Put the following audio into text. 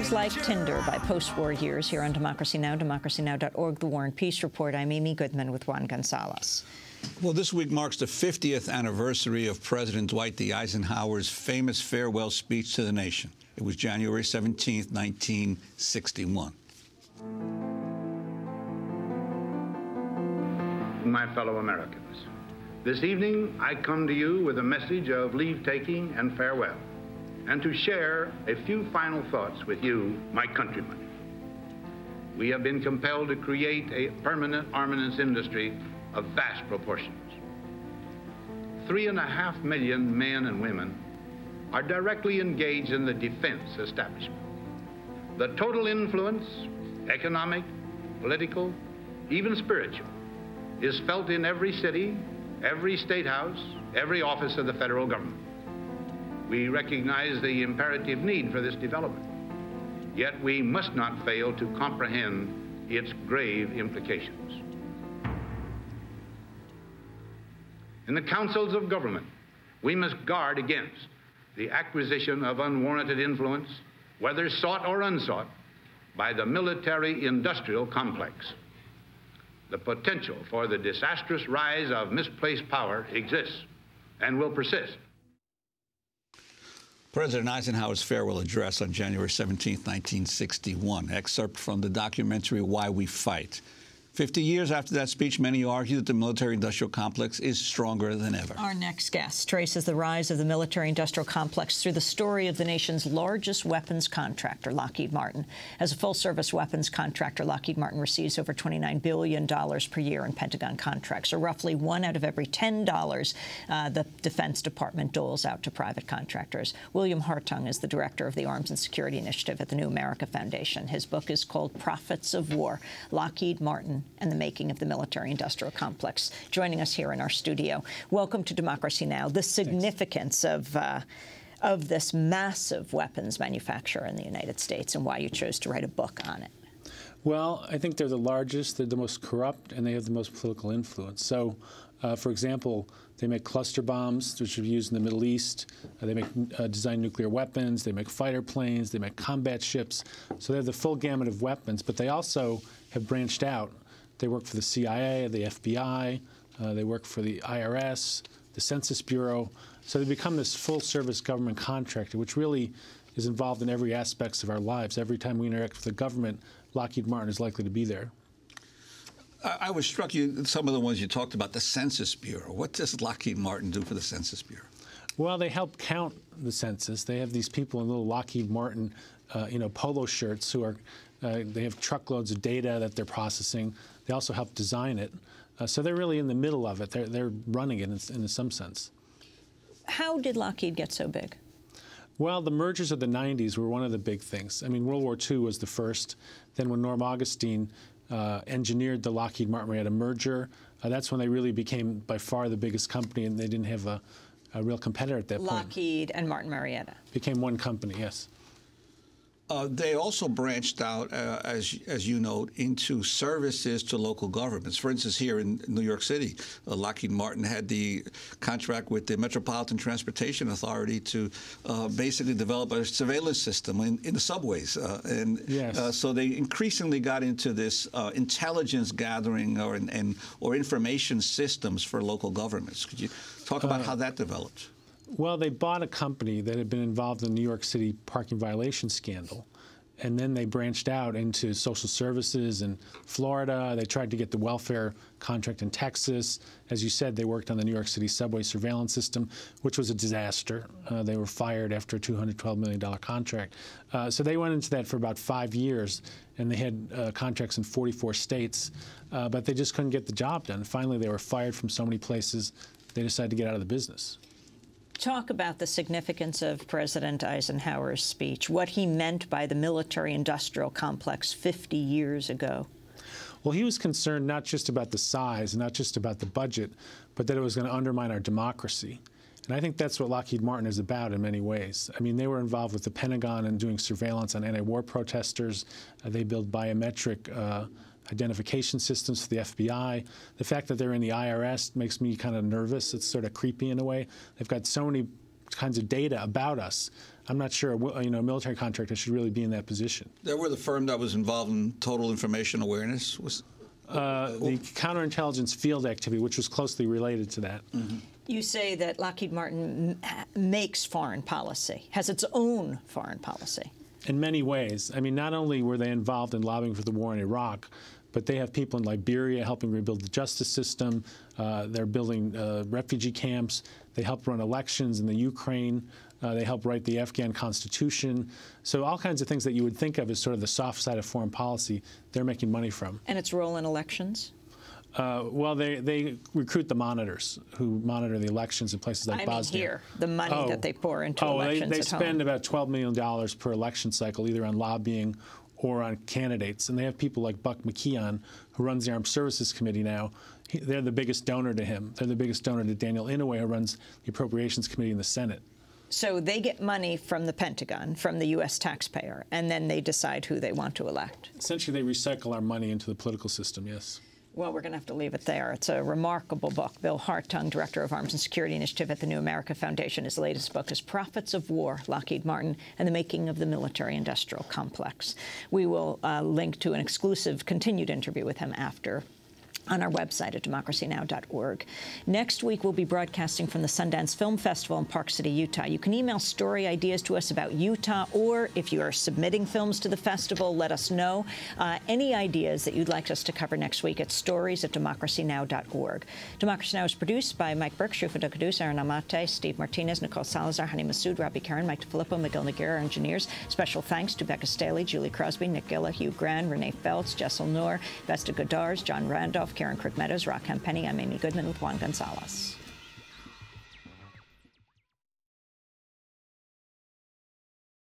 Seems like Tinder by post-war years here on Democracy Now!, democracynow.org, The War and Peace Report. I'm Amy Goodman with Juan Gonzalez. Well, this week marks the 50th anniversary of President Dwight D. Eisenhower's famous farewell speech to the nation. It was January 17, 1961. My fellow Americans, this evening I come to you with a message of leave-taking and farewell, and to share a few final thoughts with you, my countrymen. We have been compelled to create a permanent armaments industry of vast proportions. 3.5 million men and women are directly engaged in the defense establishment. The total influence, economic, political, even spiritual, is felt in every city, every state house, every office of the federal government. We recognize the imperative need for this development, yet we must not fail to comprehend its grave implications. In the councils of government, we must guard against the acquisition of unwarranted influence, whether sought or unsought, by the military-industrial complex. The potential for the disastrous rise of misplaced power exists and will persist. President Eisenhower's farewell address on January 17, 1961, excerpt from the documentary Why We Fight. 50 years after that speech, many argue that the military-industrial complex is stronger than ever. Our next guest traces the rise of the military-industrial complex through the story of the nation's largest weapons contractor, Lockheed Martin. As a full-service weapons contractor, Lockheed Martin receives over $29 billion per year in Pentagon contracts, or roughly 1 out of every $10 the Defense Department doles out to private contractors. William Hartung is the director of the Arms and Security Initiative at the New America Foundation. His book is called Prophets of War: Lockheed Martin and the Making of the Military-Industrial Complex. Joining us here in our studio. Welcome to Democracy Now! The significance of this massive weapons manufacturer in the United States and why you chose to write a book on it. Well, I think they're the largest, they're the most corrupt, and they have the most political influence. So, for example, they make cluster bombs, which are used in the Middle East. They design nuclear weapons. They make fighter planes. They make combat ships. So they have the full gamut of weapons, but they also have branched out. They work for the CIA, the FBI, they work for the IRS, the Census Bureau. So they become this full-service government contractor, which really is involved in every aspect of our lives. Every time we interact with the government, Lockheed Martin is likely to be there. I was struck, some of the ones you talked about, the Census Bureau. What does Lockheed Martin do for the Census Bureau? Well, they help count the census. They have these people in little Lockheed Martin, polo shirts who are, they have truckloads of data that they're processing. They also help design it. So they're really in the middle of it. They're running it in some sense. How did Lockheed get so big? Well, the mergers of the 90s were one of the big things. I mean, World War II was the first. Then when Norm Augustine engineered the Lockheed Martin, we had a merger. That's when they really became by far the biggest company, and they didn't have a real competitor at that point. Lockheed and Martin Marietta. Became one company, yes. They also branched out, as you note, into services to local governments. For instance, here in New York City, Lockheed Martin had the contract with the Metropolitan Transportation Authority to basically develop a surveillance system in the subways. Yes. So they increasingly got into this intelligence gathering or information systems for local governments. Could you talk about how that developed? Well, they bought a company that had been involved in the New York City parking violation scandal, and then they branched out into social services in Florida. They tried to get the welfare contract in Texas. As you said, they worked on the New York City subway surveillance system, which was a disaster. They were fired after a $212 million contract. So they went into that for about 5 years, and they had contracts in 44 states, but they just couldn't get the job done. Finally, they were fired from so many places, they decided to get out of the business. Talk about the significance of President Eisenhower's speech, what he meant by the military-industrial complex 50 years ago. Well, he was concerned not just about the size, not just about the budget, but that it was going to undermine our democracy. And I think that's what Lockheed Martin is about in many ways. I mean, they were involved with the Pentagon and doing surveillance on anti-war protesters. They build biometric identification systems for the FBI. The fact that they're in the IRS makes me kind of nervous. It's sort of creepy in a way. They've got so many kinds of data about us. I'm not sure a military contractor should really be in that position. There were the firm that was involved in total information awareness. The counterintelligence field activity, which was closely related to that. Mm-hmm. You say that Lockheed Martin makes foreign policy, has its own foreign policy. In many ways. I mean, not only were they involved in lobbying for the war in Iraq, but they have people in Liberia helping rebuild the justice system. They're building refugee camps. They help run elections in the Ukraine. They help write the Afghan constitution. So all kinds of things that you would think of as sort of the soft side of foreign policy, they're making money from. And its role in elections? Well, they recruit the monitors who monitor the elections in places like Bosnia. Here, the money that they pour into elections they spend about $12 million per election cycle, either on lobbying or on candidates. And they have people like Buck McKeon, who runs the Armed Services Committee now. They're the biggest donor to him. They're the biggest donor to Daniel Inouye, who runs the Appropriations Committee in the Senate. So they get money from the Pentagon, from the U.S. taxpayer, and then they decide who they want to elect. Essentially, they recycle our money into the political system, yes. Well, we're going to have to leave it there. It's a remarkable book. Bill Hartung, Director of Arms and Security Initiative at the New America Foundation. His latest book is Profits of War, Lockheed Martin and the Making of the Military-Industrial Complex. We will link to an exclusive continued interview with him after on our website at democracynow.org. Next week, we'll be broadcasting from the Sundance Film Festival in Park City, Utah. You can email story ideas to us about Utah, or if you are submitting films to the festival, let us know. Any ideas that you'd like us to cover next week at stories@democracynow.org. Democracy Now! Is produced by Mike Burke, Shufa Dokadus, Aaron Amate, Steve Martinez, Nicole Salazar, Hani Massoud, Robbie Karen, Mike DeFilippo, Miguel Noguera, our engineers. Special thanks to Becca Staley, Julie Crosby, Nick Gilla, Hugh Gran, Renee Feltz, Jessel Noor, Vesta Godars, John Randolph, Karen Crick Meadows, Rock Penny. I'm Amy Goodman with Juan Gonzalez.